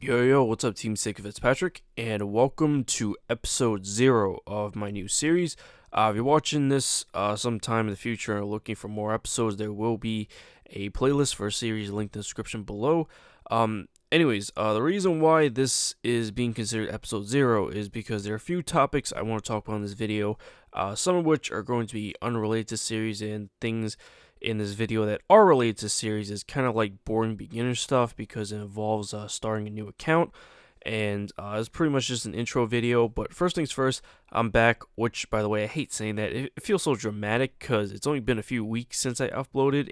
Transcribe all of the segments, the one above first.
Yo, what's up, Team ImSikovit? It's Patrick, and welcome to episode 0 of my new series. If you're watching this sometime in the future and are looking for more episodes, there will be a playlist for a series linked in the description below. The reason why this is being considered episode 0 is because there are a few topics I want to talk about in this video, some of which are going to be unrelated to series, and things in this video that are related to series is kind of like boring beginner stuff because it involves starting a new account, and it's pretty much just an intro video. But first things first, I'm back, which, by the way, I hate saying that. It feels so dramatic because it's only been a few weeks since I uploaded,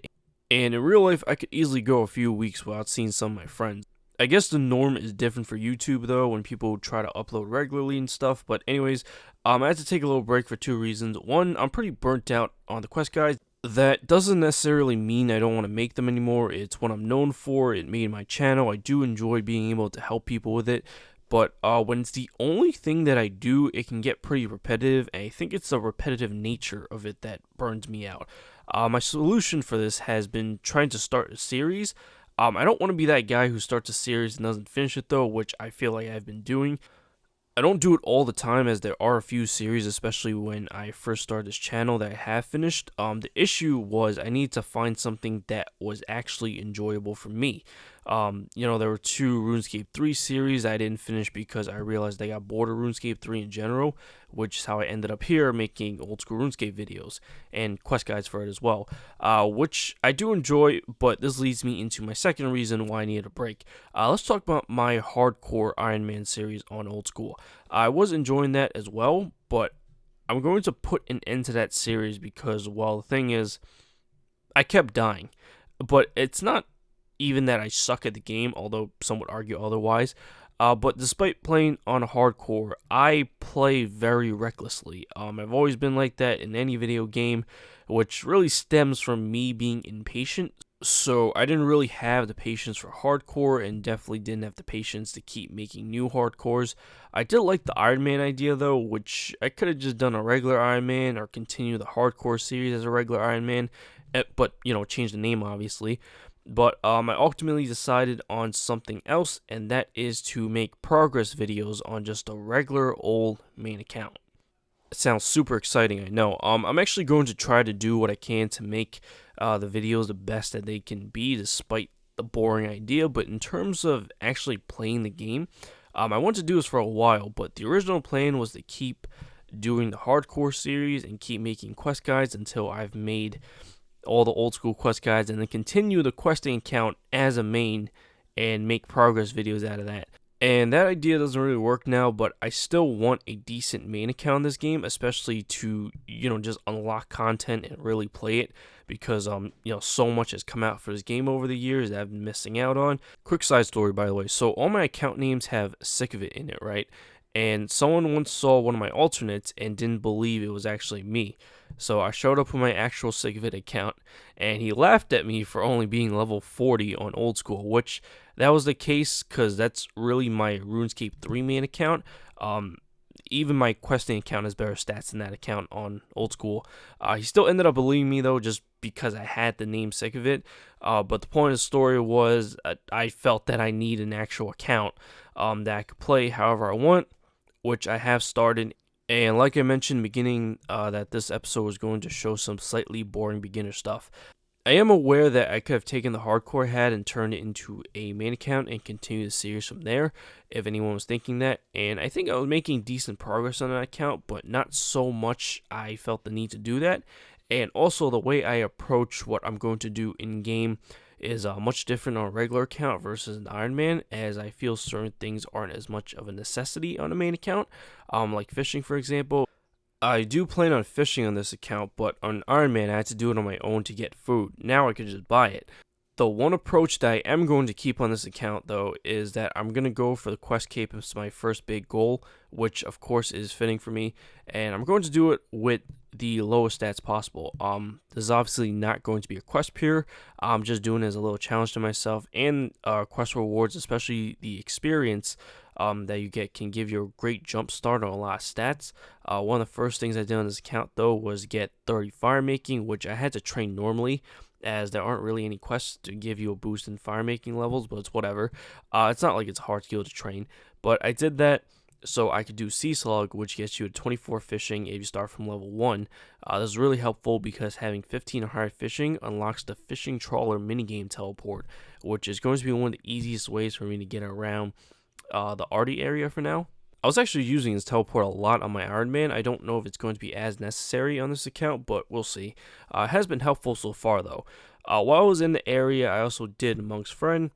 and in real life I could easily go a few weeks without seeing some of my friends. I guess the norm is different for YouTube though, when people try to upload regularly and stuff. But anyways, I had to take a little break for two reasons. One, I'm pretty burnt out on the quest guides. That doesn't necessarily mean I don't want to make them anymore. It's what I'm known for. It made my channel. I do enjoy being able to help people with it. But when it's the only thing that I do, it can get pretty repetitive. And I think it's the repetitive nature of it that burns me out. My solution for this has been trying to start a series. I don't want to be that guy who starts a series and doesn't finish it though, which I feel like I've been doing. I don't do it all the time, as there are a few series, especially when I first started this channel, that I have finished. The issue was I needed to find something that was actually enjoyable for me. There were two RuneScape 3 series I didn't finish because I realized I got bored of RuneScape 3 in general, which is how I ended up here making old school RuneScape videos and quest guides for it as well, which I do enjoy. But this leads me into my second reason why I needed a break. Let's talk about my hardcore Iron Man series on old school. I was enjoying that as well, but I'm going to put an end to that series because, well, the thing is, I kept dying. But it's not even that I suck at the game, although some would argue otherwise. But despite playing on hardcore, I play very recklessly. I've always been like that in any video game, which really stems from me being impatient. So I didn't really have the patience for hardcore, and definitely didn't have the patience to keep making new hardcores. I did like the Iron Man idea though, which I could have just done a regular Iron Man or continue the hardcore series as a regular Iron Man, but change the name obviously. But I ultimately decided on something else, and that is to make progress videos on just a regular old main account. It sounds super exciting, I know. I'm actually going to try to do what I can to make the videos the best that they can be, despite the boring idea. But in terms of actually playing the game, I wanted to do this for a while, but the original plan was to keep doing the hardcore series and keep making quest guides until I've made all the old school quest guides, and then continue the questing account as a main and make progress videos out of that. And that idea doesn't really work now, but I still want a decent main account in this game, especially to, just unlock content and really play it, because so much has come out for this game over the years that I've been missing out on. Quick side story, by the way. So all my account names have ImSikovit in it, right? And someone once saw one of my alternates and didn't believe it was actually me. So I showed up with my actual ImSikovit account, and he laughed at me for only being level 40 on old school, which that was the case because that's really my RuneScape 3 main account. Even my questing account has better stats than that account on old school. He still ended up believing me though, just because I had the name ImSikovit. But the point of the story was I felt that I need an actual account that I could play however I want, which I have started. And like I mentioned in the beginning, that this episode was going to show some slightly boring beginner stuff. I am aware that I could have taken the hardcore hat and turned it into a main account and continue the series from there, if anyone was thinking that. And I think I was making decent progress on that account, but not so much I felt the need to do that. And also the way I approach what I'm going to do in game is much different on a regular account versus an Iron Man, as I feel certain things aren't as much of a necessity on a main account, like fishing for example. I do plan on fishing on this account, but on Iron Man I had to do it on my own to get food. Now I could just buy it. The one approach that I am going to keep on this account though is that I'm going to go for the quest cape as my first big goal, which of course is fitting for me, and I'm going to do it with the lowest stats possible. This is obviously not going to be a quest peer. I'm just doing it as a little challenge to myself, and quest rewards, especially the experience that you get, can give you a great jump start on a lot of stats. One of the first things I did on this account though was get 30 fire making, which I had to train normally, as there aren't really any quests to give you a boost in fire making levels, but it's whatever. It's not like it's a hard skill to train, but I did that so I could do Sea Slug, which gets you to 24 fishing if you start from level 1. This is really helpful because having 15 or higher fishing unlocks the fishing trawler minigame teleport, which is going to be one of the easiest ways for me to get around the Arty area for now. I was actually using this teleport a lot on my Iron Man. I don't know if it's going to be as necessary on this account, but we'll see. It has been helpful so far, though. While I was in the area, I also did Monk's Friend.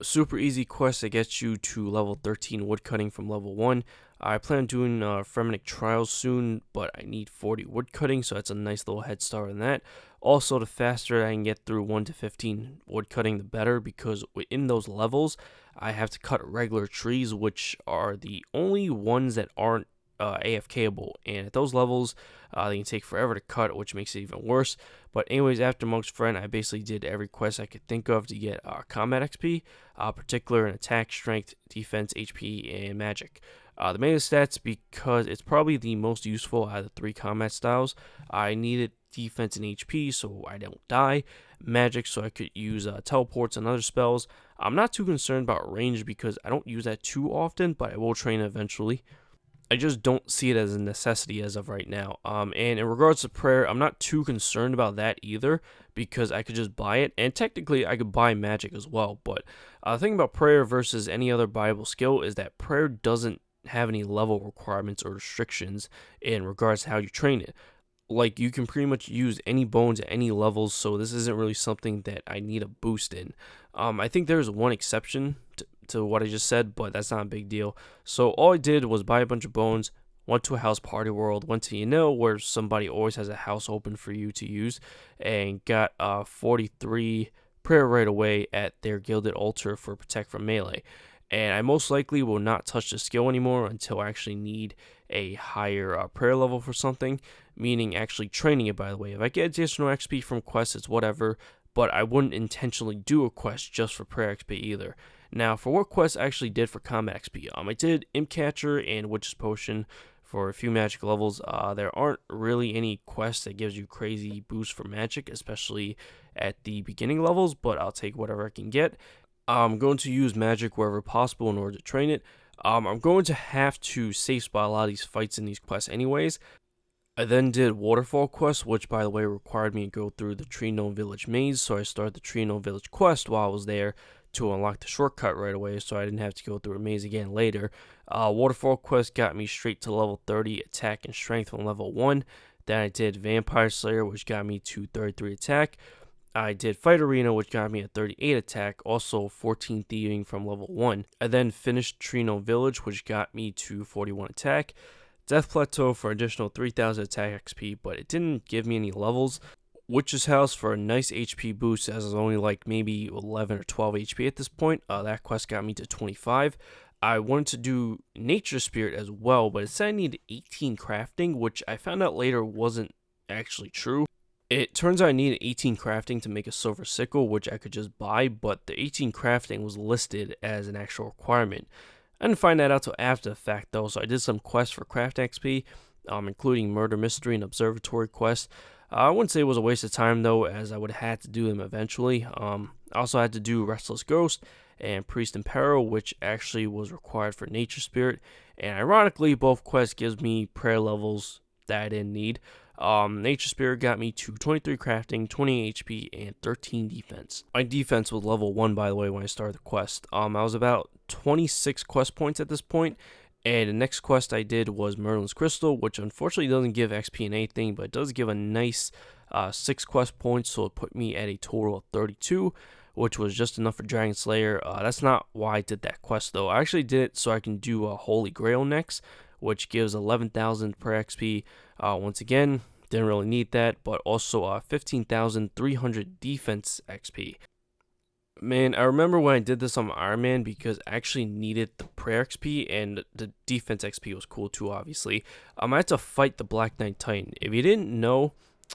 Super easy quest that gets you to level 13 woodcutting from level 1. I plan on doing Fremenic Trials soon, but I need 40 woodcutting, so that's a nice little head start on that. Also, the faster I can get through 1 to 15 woodcutting, the better, because within those levels, I have to cut regular trees, which are the only ones that aren't AFKable, and at those levels, they can take forever to cut, which makes it even worse. But anyways, after Monk's Friend, I basically did every quest I could think of to get combat XP, particular in attack, strength, defense, HP, and magic. The main stats, because it's probably the most useful out of the 3 combat styles. I needed defense and HP so I don't die, magic so I could use teleports and other spells. I'm not too concerned about range because I don't use that too often, but I will train it eventually. I just don't see it as a necessity as of right now. And in regards to prayer, I'm not too concerned about that either because I could just buy it. And technically, I could buy magic as well. But the thing about prayer versus any other Bible skill is that prayer doesn't have any level requirements or restrictions in regards to how you train it. Like, you can pretty much use any bones at any levels, so this isn't really something that I need a boost in. I think there's one exception to what I just said, but that's not a big deal. So all I did was buy a bunch of bones, went to a house party world, went to where somebody always has a house open for you to use, and got 43 prayer right away at their gilded altar for protect from melee. And I most likely will not touch the skill anymore until I actually need a higher prayer level for something, meaning actually training it, by the way. If I get additional XP from quests, it's whatever, but I wouldn't intentionally do a quest just for prayer XP either. Now, for what quests I actually did for combat XP, I did Imp Catcher and Witch's Potion for a few magic levels. There aren't really any quests that gives you crazy boosts for magic, especially at the beginning levels, but I'll take whatever I can get. I'm going to use magic wherever possible in order to train it. I'm going to have to safe spot a lot of these fights in these quests anyways. I then did Waterfall quest, which by the way required me to go through the Tree Gnome Village maze, so I started the Tree Gnome Village quest while I was there to unlock the shortcut right away, so I didn't have to go through a maze again later. Waterfall quest got me straight to level 30 attack and strength from level 1. Then I did Vampire Slayer, which got me to 33 attack. I did Fight Arena, which got me a 38 attack, also 14 thieving from level 1. I then finished Tree Gnome Village, which got me to 41 attack. Death Plateau for additional 3000 attack XP, but it didn't give me any levels. Witch's House for a nice HP boost, as it's only like maybe 11 or 12 HP at this point. That quest got me to 25. I wanted to do Nature Spirit as well, but it said I needed 18 crafting, which I found out later wasn't actually true. It turns out I needed 18 crafting to make a silver sickle, which I could just buy, but the 18 crafting was listed as an actual requirement. I didn't find that out till after the fact though, so I did some quests for craft XP, including Murder Mystery and Observatory quests. I wouldn't say it was a waste of time though, as I would have had to do them eventually. I also had to do Restless Ghost and Priest in Peril, which actually was required for Nature Spirit, and ironically both quests gives me prayer levels that I didn't need. Nature Spirit got me to 23 crafting, 20 HP, and 13 defense. My defense was level 1, by the way, when I started the quest. I was about 26 quest points at this point, and the next quest I did was Merlin's Crystal, which unfortunately doesn't give XP in anything, but it does give a nice 6 quest points, so it put me at a total of 32, which was just enough for Dragon Slayer. That's not why I did that quest, though. I actually did it so I can do a Holy Grail next, which gives 11,000 per XP. Once again, didn't really need that, but also 15,300 defense XP. Man, I remember when I did this on Iron Man because I actually needed the prayer XP, and the defense XP was cool too, obviously. I had to fight the Black Knight Titan. If you didn't know,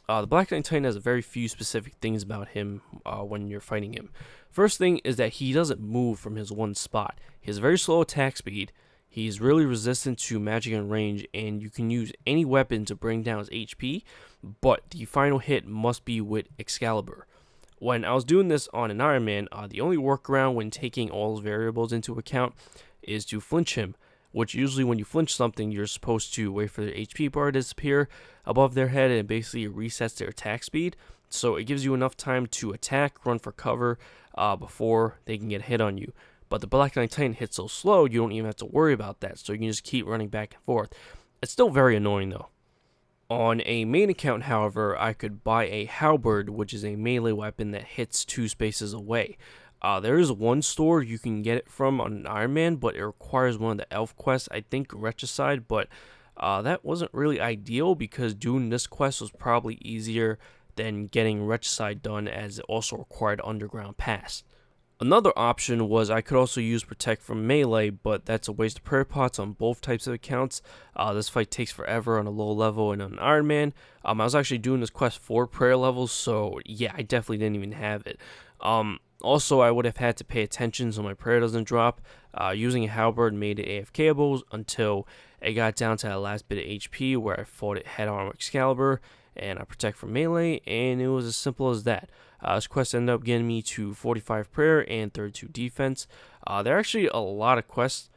the Black Knight Titan has very few specific things about him when you're fighting him. First thing is that he doesn't move from his one spot. He has very slow attack speed. He's really resistant to magic and range, and you can use any weapon to bring down his HP, but the final hit must be with Excalibur. When I was doing this on an Iron Man, the only workaround when taking all those variables into account is to flinch him, which usually when you flinch something, you're supposed to wait for their HP bar to disappear above their head, and it basically resets their attack speed. So it gives you enough time to attack, run for cover before they can get a hit on you. But the Black Knight Titan hits so slow, you don't even have to worry about that, so you can just keep running back and forth. It's still very annoying though. On a main account, however, I could buy a halberd, which is a melee weapon that hits 2 spaces away. There is one store you can get it from on an Iron Man, but it requires one of the elf quests, I think Regicide, but that wasn't really ideal because doing this quest was probably easier than getting Regicide done, as it also required Underground Pass. Another option was I could also use Protect from melee, but that's a waste of prayer pots on both types of accounts. This fight takes forever on a low level and on Iron Man. I was actually doing this quest for prayer levels, so yeah, I definitely didn't even have it. Also, I would have had to pay attention so my prayer doesn't drop. Using a halberd made it AFKable until it got down to that last bit of HP where I fought it head-on with Excalibur, and I Protect from melee, and it was as simple as that. This quest ended up getting me to 45 prayer and 32 defense. There are actually a lot of quests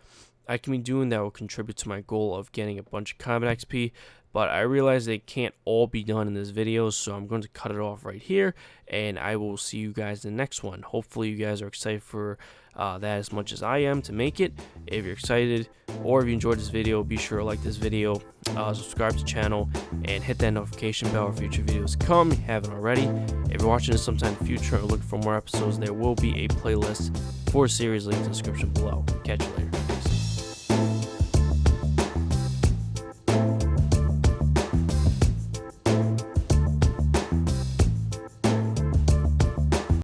I can be doing that will contribute to my goal of getting a bunch of combat XP, but I realize they can't all be done in this video, so I'm going to cut it off right here, and I will see you guys in the next one. Hopefully you guys are excited for that as much as I am to make it. If you're excited or if you enjoyed this video, be sure to like this video, subscribe to the channel, and hit that notification bell for future videos to come if you haven't already. If you're watching this sometime in the future or looking for more episodes, there will be a playlist for a series linked in the description below. Catch you later.